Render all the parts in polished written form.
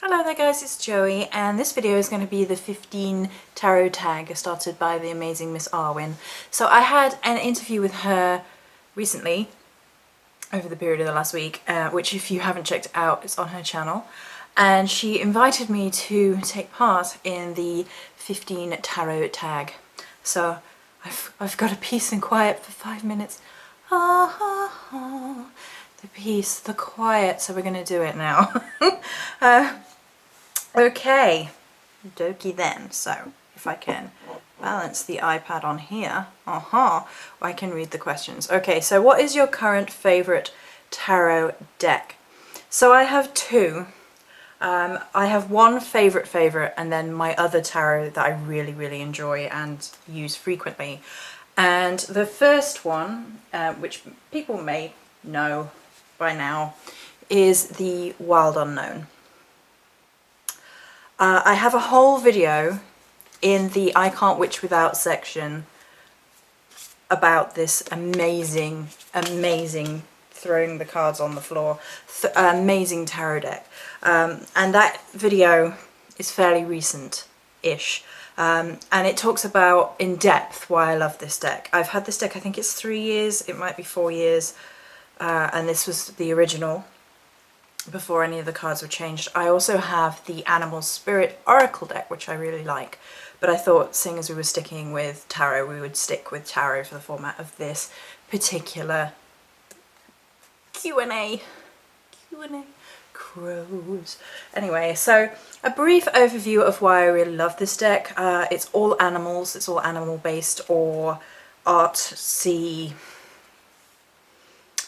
Hello there guys, it's Joey, and this video is going to be the 15 tarot tag started by the amazing Miss Arwen. So I had an interview with her recently, over the period of the last week, which if you haven't checked out, it's on her channel. And she invited me to take part in the 15 tarot tag. So I've got a peace and quiet for 5 minutes. The peace, the quiet, so we're going to do it now. Okay, dokie then. So if I can balance the iPad on here, I can read the questions. Okay, so what is your current favorite tarot deck? So I have two. I have one favorite, and then my other tarot that I really enjoy and use frequently. And the first one, which people may know by now, is the Wild Unknown. I have a whole video in the I Can't Witch Without section about this amazing throwing the cards on the floor, amazing tarot deck. And that video is fairly recent-ish. And it talks about in depth why I love this deck. I've had this deck, I think it's 3 years, it might be 4 years, and this was the original before any of the cards were changed. I also have the Animal Spirit Oracle deck, which I really like, but I thought, seeing as we were sticking with tarot, we would stick with tarot for the format of this particular Q&A. Crows. Anyway, so a brief overview of why I really love this deck. It's all animals, it's all animal based or artsy.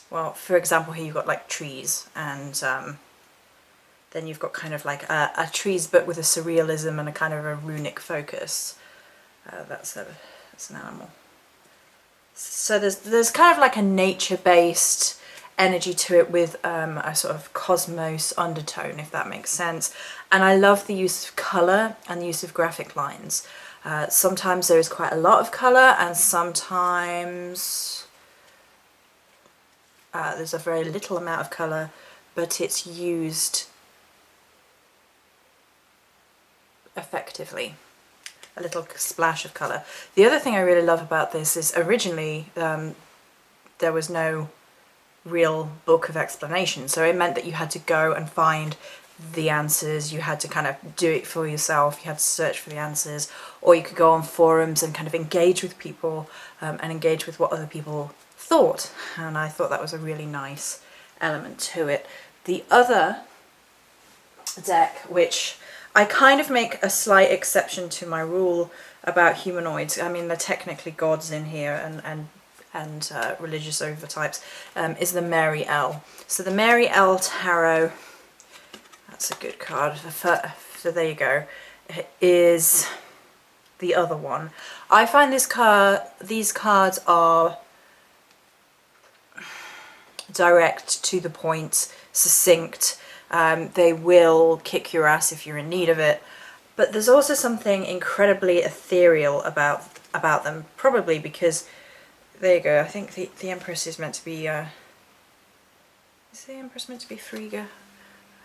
Well, for example, here you've got like trees, and then you've got kind of like a trees but with a surrealism and a kind of a runic focus. That's an animal. So there's kind of like a nature-based energy to it with a sort of cosmos undertone, if that makes sense. And I love the use of colour and the use of graphic lines. Sometimes there is quite a lot of colour, and sometimes there's a very little amount of colour, but it's used effectively. A little splash of colour. The other thing I really love about this is originally there was no real book of explanation, so it meant that you had to go and find the answers, you had to kind of do it for yourself, you had to search for the answers, or you could go on forums and kind of engage with people and engage with what other people thought, and I thought that was a really nice element to it. The other deck, which I kind of make a slight exception to my rule about humanoids, I mean they're technically gods in here and religious overtypes, is the Marielle. So the Marielle Tarot, that's a good card, so there you go, is the other one. I find these cards are direct, to the point, succinct. They will kick your ass if you're in need of it, but there's also something incredibly ethereal about them, probably because, there you go, I think the Empress is meant to be, is the Empress meant to be Frigga?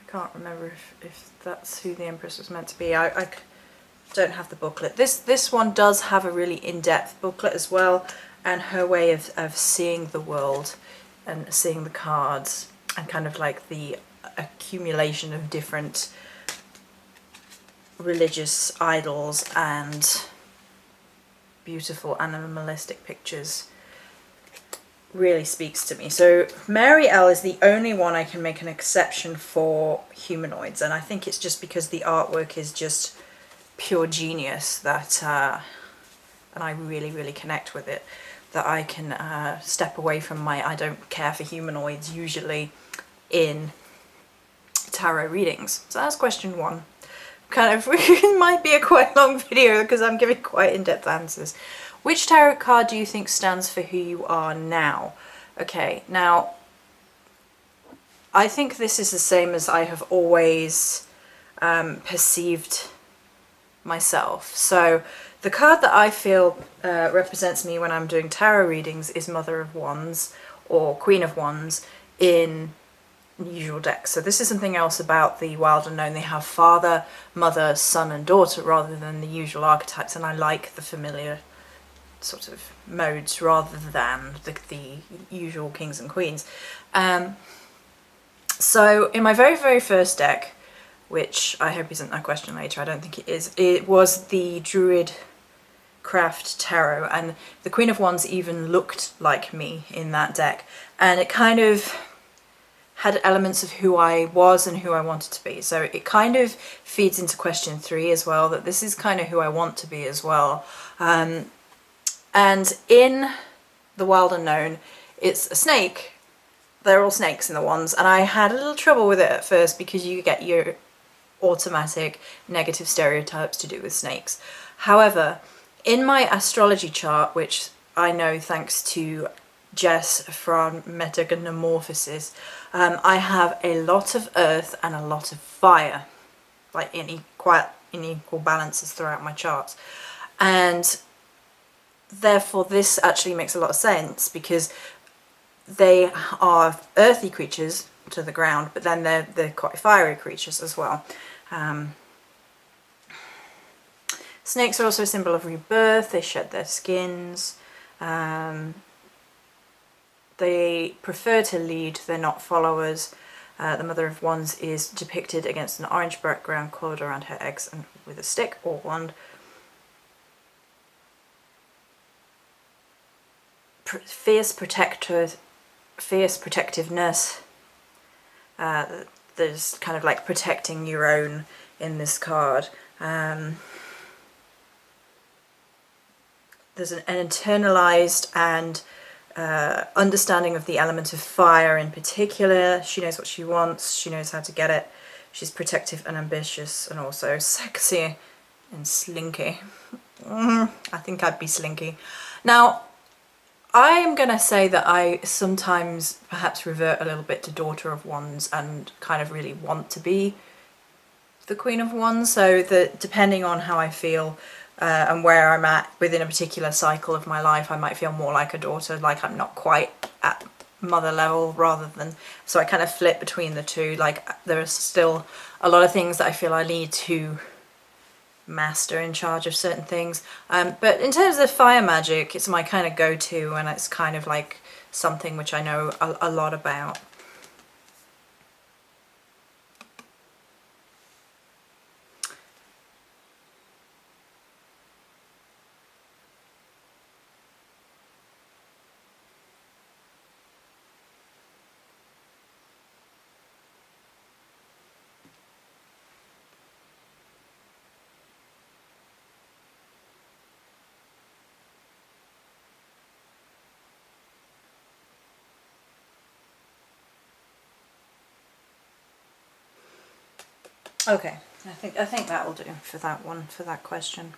I can't remember if that's who the Empress was meant to be. I don't have the booklet. This one does have a really in-depth booklet as well, and her way of seeing the world and seeing the cards and kind of like the accumulation of different religious idols and beautiful animalistic pictures really speaks to me. So Marielle is the only one I can make an exception for humanoids, and I think it's just because the artwork is just pure genius that and I really connect with it, that I can step away from my I don't care for humanoids usually in tarot readings. So that's question one. Kind of, it might be a quite long video because I'm giving quite in-depth answers. Which tarot card do you think stands for who you are now? Okay, now I think this is the same as I have always perceived myself. So the card that I feel represents me when I'm doing tarot readings is Mother of Wands or Queen of Wands in usual deck. So this is something else about the Wild Unknown. They have father, mother, son and daughter rather than the usual archetypes, and I like the familiar sort of modes rather than the usual kings and queens. So in my very first deck, which I hope isn't a question later, I don't think it is, it was the Druid Craft Tarot, and the Queen of Wands even looked like me in that deck, and it kind of had elements of who I was and who I wanted to be. So it kind of feeds into question 3 as well, that this is kind of who I want to be as well. And in the Wild Unknown, it's a snake. They're all snakes in the Wands, and I had a little trouble with it at first because you get your automatic negative stereotypes to do with snakes. However, in my astrology chart, which I know thanks to Jess from Metagamorphosis, I have a lot of earth and a lot of fire, like in equal balances throughout my charts. And therefore this actually makes a lot of sense, because they are earthy creatures to the ground, but then they're quite fiery creatures as well. Snakes are also a symbol of rebirth. They shed their skins. They prefer to lead, they're not followers. The Mother of Wands is depicted against an orange background coiled around her eggs and with a stick or wand. Fierce protectiveness. There's kind of like protecting your own in this card. There's an internalized and understanding of the element of fire in particular. She knows what she wants, she knows how to get it. She's protective and ambitious, and also sexy and slinky. I think I'd be slinky. Now, I am going to say that I sometimes perhaps revert a little bit to Daughter of Wands and kind of really want to be the Queen of Wands, so that depending on how I feel and where I'm at within a particular cycle of my life, I might feel more like a daughter, like I'm not quite at mother level, rather than, so I kind of flip between the two. Like there are still a lot of things that I feel I need to master in charge of certain things, but in terms of fire magic, it's my kind of go-to, and it's kind of like something which I know a lot about. Okay, I think that will do for that one, for that question.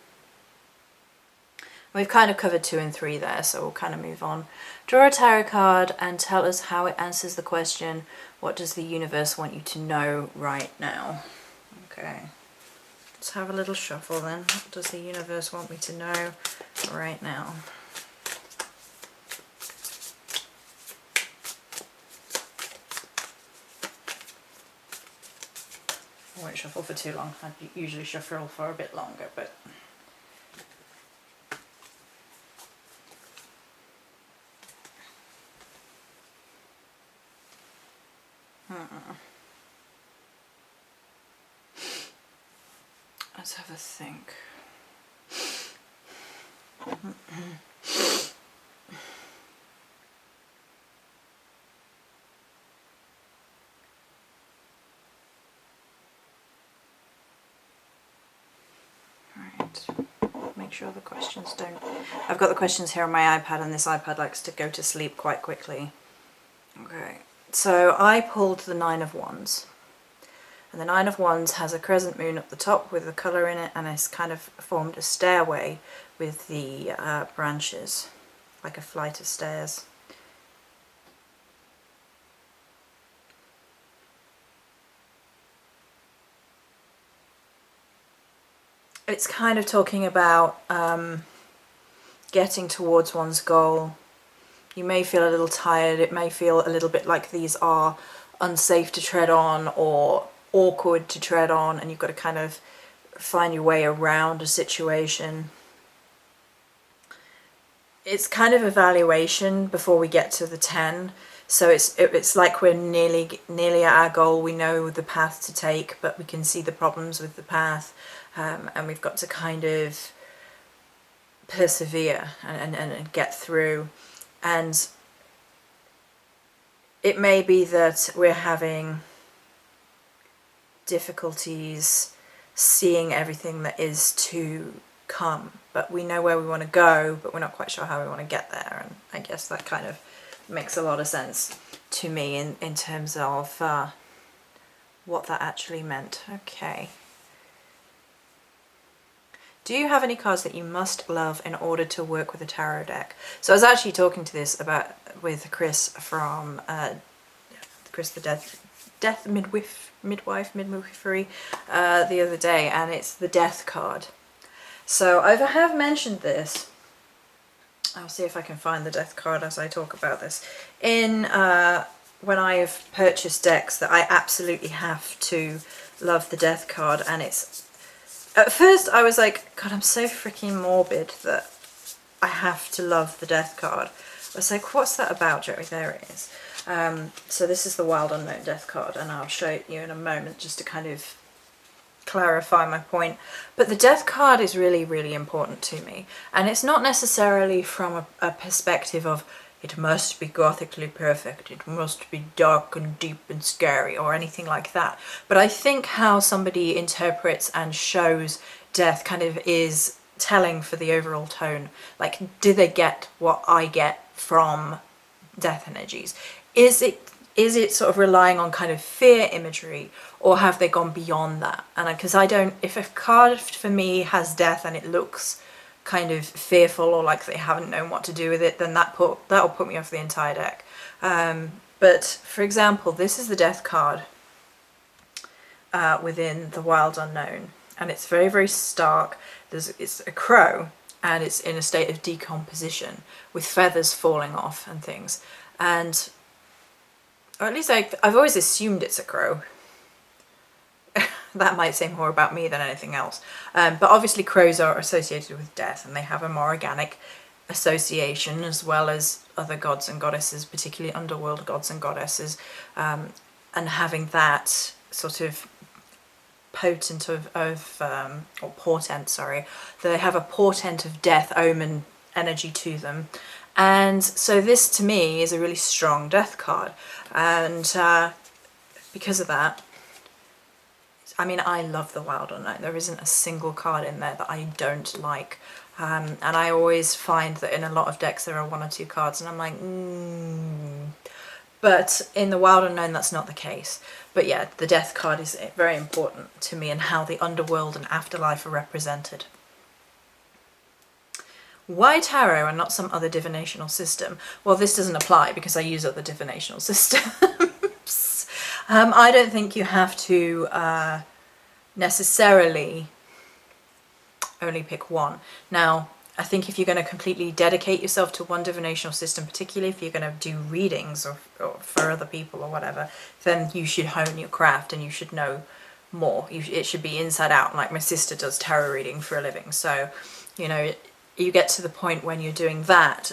We've kind of covered 2 and 3 there, so we'll kind of move on. Draw a tarot card and tell us how it answers the question, what does the universe want you to know right now? Okay, let's have a little shuffle then. What does the universe want me to know right now? I won't shuffle for too long. I usually shuffle for a bit longer, but let's have a think. Make sure the questions don't... I've got the questions here on my iPad, and this iPad likes to go to sleep quite quickly. Okay, so I pulled the 9 of Wands. And the 9 of Wands has a crescent moon up the top with a colour in it, and it's kind of formed a stairway with the branches, like a flight of stairs. It's kind of talking about getting towards one's goal. You may feel a little tired, it may feel a little bit like these are unsafe to tread on or awkward to tread on, and you've got to kind of find your way around a situation. It's kind of evaluation before we get to the 10. So it's like we're nearly at our goal. We know the path to take, but we can see the problems with the path, and we've got to kind of persevere and get through. And it may be that we're having difficulties seeing everything that is to come, but we know where we want to go, but we're not quite sure how we want to get there. And I guess that kind of makes a lot of sense to me in terms of what that actually meant. Okay. Do you have any cards that you must love in order to work with a tarot deck? So I was actually talking to this with Chris from Chris the Death Midwifery the other day, and it's the Death card. So I have mentioned this. I'll see if I can find the Death card as I talk about this. When I've purchased decks that I absolutely have to love the Death card, and it's... At first I was like, God, I'm so freaking morbid that I have to love the Death card. I was like, what's that about, Joey? There it is. So this is the Wild Unknown Death card, and I'll show it you in a moment just to kind of clarify my point. But the Death card is really, really important to me, and it's not necessarily from a perspective of it must be gothically perfect, it must be dark and deep and scary or anything like that. But I think how somebody interprets and shows death kind of is telling for the overall tone. Like, do they get what I get from death energies? Is it sort of relying on kind of fear imagery, or have they gone beyond that? And because if a card for me has death and it looks kind of fearful or like they haven't known what to do with it, then that'll put me off the entire deck. But for example, this is the Death card within the Wild Unknown, and it's very, very stark. It's a crow, and it's in a state of decomposition with feathers falling off and things. And or at least I've always assumed it's a crow. That might say more about me than anything else. But obviously crows are associated with death, and they have a more organic association, as well as other gods and goddesses, particularly underworld gods and goddesses. And having that sort of potent or portent, sorry, they have a portent of death omen energy to them. And so this to me is a really strong Death card. And because of that, I mean, I love the Wild Unknown. There isn't a single card in there that I don't like. And I always find that in a lot of decks there are one or two cards and I'm like, But in the Wild Unknown that's not the case. But yeah, the Death card is very important to me and how the underworld and afterlife are represented. Why tarot and not some other divinational system? Well, this doesn't apply because I use other divinational systems. I don't think you have to necessarily only pick one. Now, I think if you're going to completely dedicate yourself to one divinational system, particularly if you're going to do readings or for other people or whatever, then you should hone your craft and you should know more. It should be inside out, like my sister does tarot reading for a living. So, you know, you get to the point when you're doing that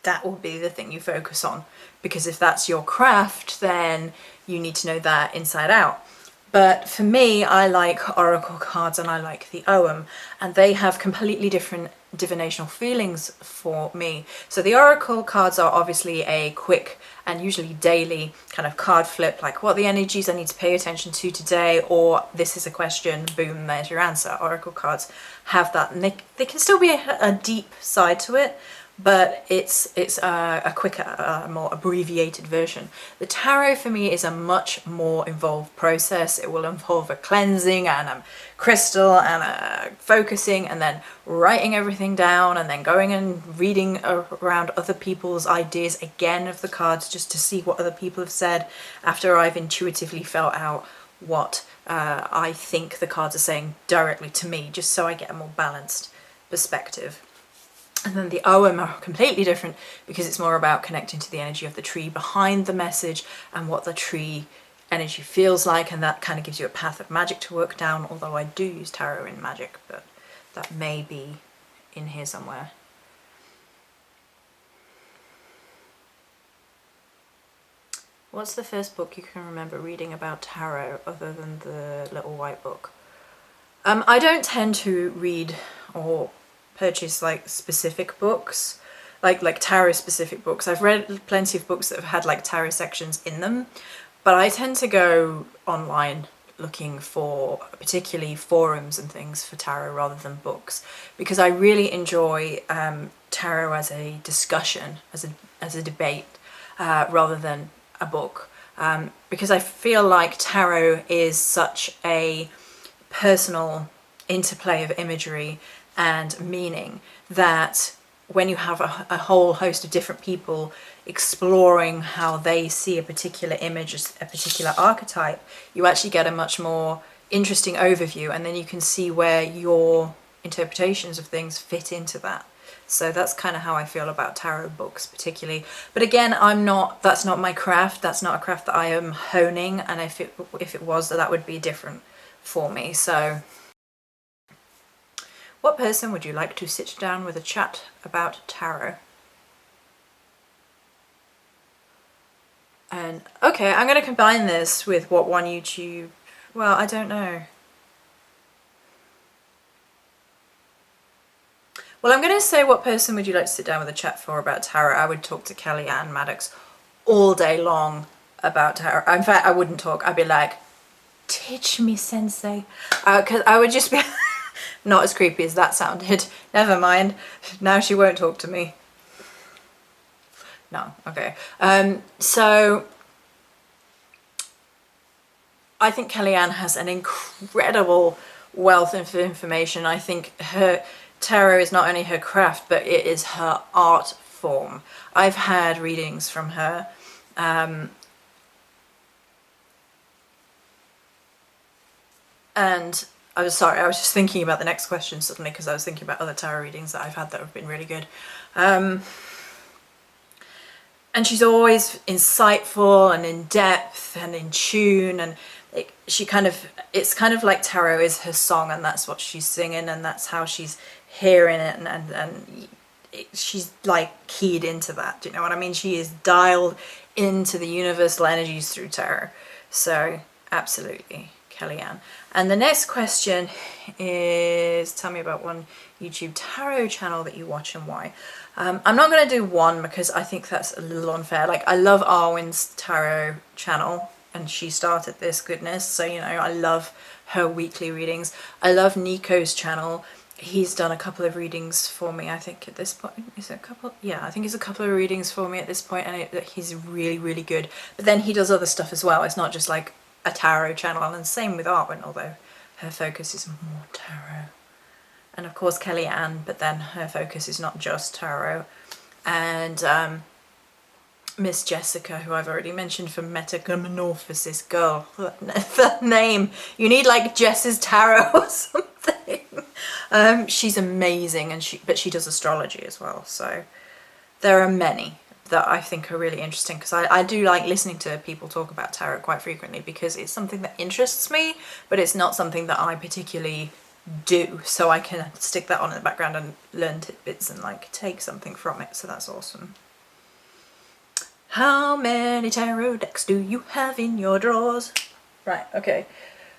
that will be the thing you focus on, because if that's your craft, then you need to know that inside out. But for me, I like oracle cards and I like the Ogham, and they have completely different divinational feelings for me. So the oracle cards are obviously a quick and usually daily kind of card flip, like what are the energies I need to pay attention to today, or this is a question, boom, there's your answer. Oracle cards have that, and they can still be a deep side to it, but it's a quicker, more abbreviated version. The tarot for me is a much more involved process. It will involve a cleansing and a crystal and a focusing and then writing everything down and then going and reading around other people's ideas again of the cards just to see what other people have said after I've intuitively felt out what I think the cards are saying directly to me, just so I get a more balanced perspective. And then the Arwen are completely different because it's more about connecting to the energy of the tree behind the message and what the tree energy feels like, and that kind of gives you a path of magic to work down, although I do use tarot in magic, but that may be in here somewhere. What's the first book you can remember reading about tarot other than the Little White Book? I don't tend to read or purchase like specific books, like tarot specific books. I've read plenty of books that have had like tarot sections in them, but I tend to go online looking for particularly forums and things for tarot rather than books, because I really enjoy tarot as a discussion, as a debate, rather than a book, because I feel like tarot is such a personal interplay of imagery and meaning that when you have a whole host of different people exploring how they see a particular image, a particular archetype, you actually get a much more interesting overview, and then you can see where your interpretations of things fit into that. So that's kind of how I feel about tarot books particularly. But again, that's not my craft. That's not a craft that I am honing, and if it was, that would be different for me. So what person would you like to sit down with a chat about tarot? And okay, I'm going to combine this with what one YouTube, well, I don't know. Well, I'm going to say, what person would you like to sit down with a chat for about tarot? I would talk to Kellyanne Maddox all day long about tarot. In fact, I wouldn't talk. I'd be like, teach me, sensei. Because I would just be not as creepy as that sounded. Never mind. Now she won't talk to me. No, okay. So I think Kellyanne has an incredible wealth of information. I think her tarot is not only her craft, but it is her art form. I've had readings from her. And I was just thinking about the next question suddenly, because I was thinking about other tarot readings that I've had that have been really good. And she's always insightful and in depth and in tune, and it's kind of like tarot is her song, and that's what she's singing, and that's how she's hearing it, and she's like keyed into that. Do you know what I mean? She is dialed into the universal energies through tarot. So absolutely, Kellyanne. And the next question is, tell me about one YouTube tarot channel that you watch and why. I'm not going to do one because I think that's a little unfair. Like, I love Arwen's tarot channel, and she started this goodness, so you know, I love her weekly readings. I love Nico's channel. He's done a couple of readings for me, I think at this point. Is it a couple? Yeah, I think it's a couple of readings for me at this point, and he's really, really good. But then he does other stuff as well. It's not just like a tarot channel, and same with Arwen, although her focus is more tarot. And of course Kellyanne, but then her focus is not just tarot. And Miss Jessica, who I've already mentioned, from Metamorphosis. Girl, that name. You need like Jess's Tarot or something. She's amazing, but she does astrology as well. So there are many that I think are really interesting, because I do like listening to people talk about tarot quite frequently, because it's something that interests me, but it's not something that I particularly do, so I can stick that on in the background and learn tidbits and like take something from it. So that's awesome. How many tarot decks do you have in your drawers? Right, okay.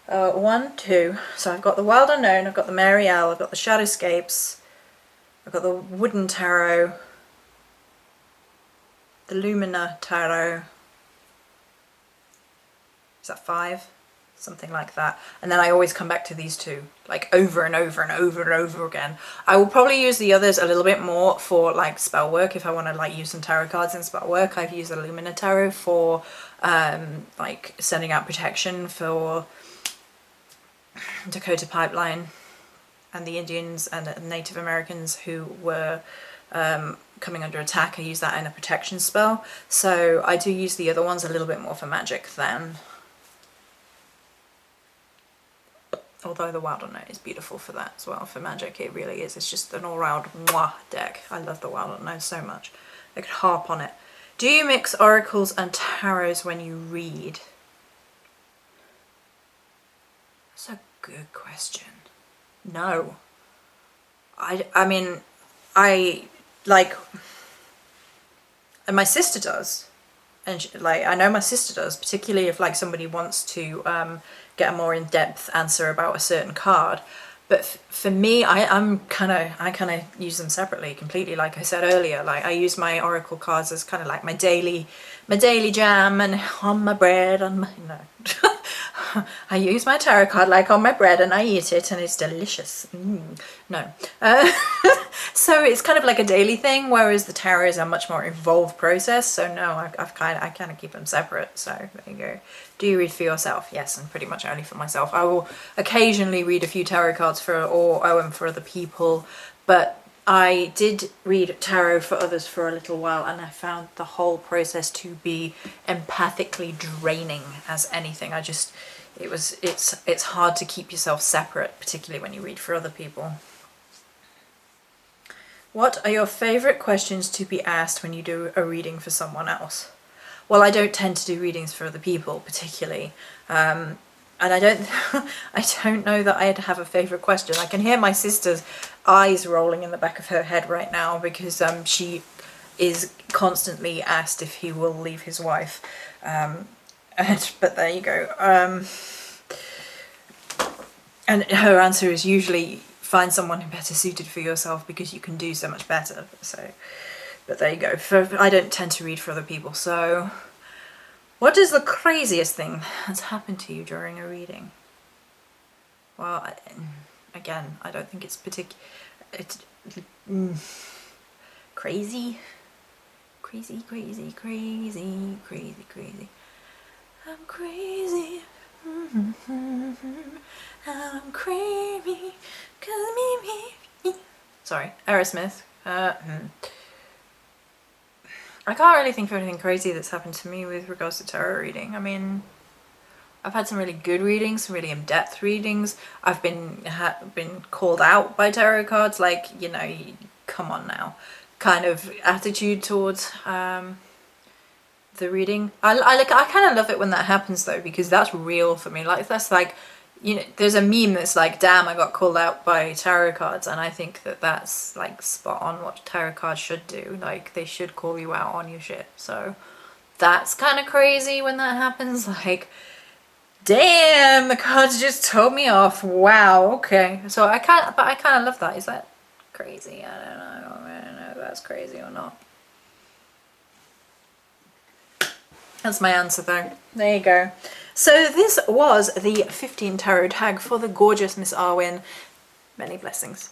1, 2. So I've got the Wild Unknown, I've got the Marielle, I've got the Shadowscapes, I've got the Wooden Tarot, the Lumina Tarot. Is that 5? Something like that. And then I always come back to these two, like over and over and over and over again. I will probably use the others a little bit more for like spell work. If I want to like use some tarot cards in spell work, I've used the Lumina Tarot for like sending out protection for Dakota Pipeline and the Indians and the Native Americans who were coming under attack. I use that in a protection spell. So I do use the other ones a little bit more for magic than Although the Wild Unknown is beautiful for that as well. For magic, it really is. It's just an all-round mwah deck. I love the Wild Unknown so much. I could harp on it. Do you mix oracles and tarots when you read? That's a good question. No. I mean, I like, and my sister does. And like, I know my sister does, particularly if like somebody wants to get a more in-depth answer about a certain card. But for me, I kind of use them separately completely. Like I said earlier, like I use my oracle cards as kind of like my daily jam, and on my bread, on my I use my tarot card like on my bread and I eat it and it's delicious. No. So it's kind of like a daily thing, whereas the tarot is a much more involved process. So no, I kind of keep them separate. So there you go. Do you read for yourself? Yes, and pretty much only for myself. I will occasionally read a few tarot cards for other people, but I did read tarot for others for a little while, and I found the whole process to be empathically draining as anything. It's hard to keep yourself separate, particularly when you read for other people. What are your favourite questions to be asked when you do a reading for someone else? Well, I don't tend to do readings for other people particularly, and I don't know that I'd have a favourite question. I can hear my sister's eyes rolling in the back of her head right now because she is constantly asked if he will leave his wife. But there you go. And her answer is usually find someone better suited for yourself because you can do so much better. So, but there you go. I don't tend to read for other people. So, what is the craziest thing that's happened to you during a reading? Well, again, I don't think it's crazy. I'm crazy. I'm crazy. 'Cause me. Sorry, Aerosmith. I can't really think of anything crazy that's happened to me with regards to tarot reading. I mean, I've had some really good readings, some really in-depth readings. I've been called out by tarot cards, like, you know, come on now, kind of attitude towards the reading. I kind of love it when that happens though, because that's real for me. Like, that's like, you know, there's a meme that's like, damn, I got called out by tarot cards, and I think that that's like spot on what tarot cards should do. Like, they should call you out on your shit. So that's kind of crazy when that happens. Like, damn, the cards just told me off. Wow, okay. So I kind of love that. Is that crazy? I don't know if that's crazy or not. That's my answer though. There you go. So this was the 15 tarot tag for the gorgeous Miss Arwen. Many blessings.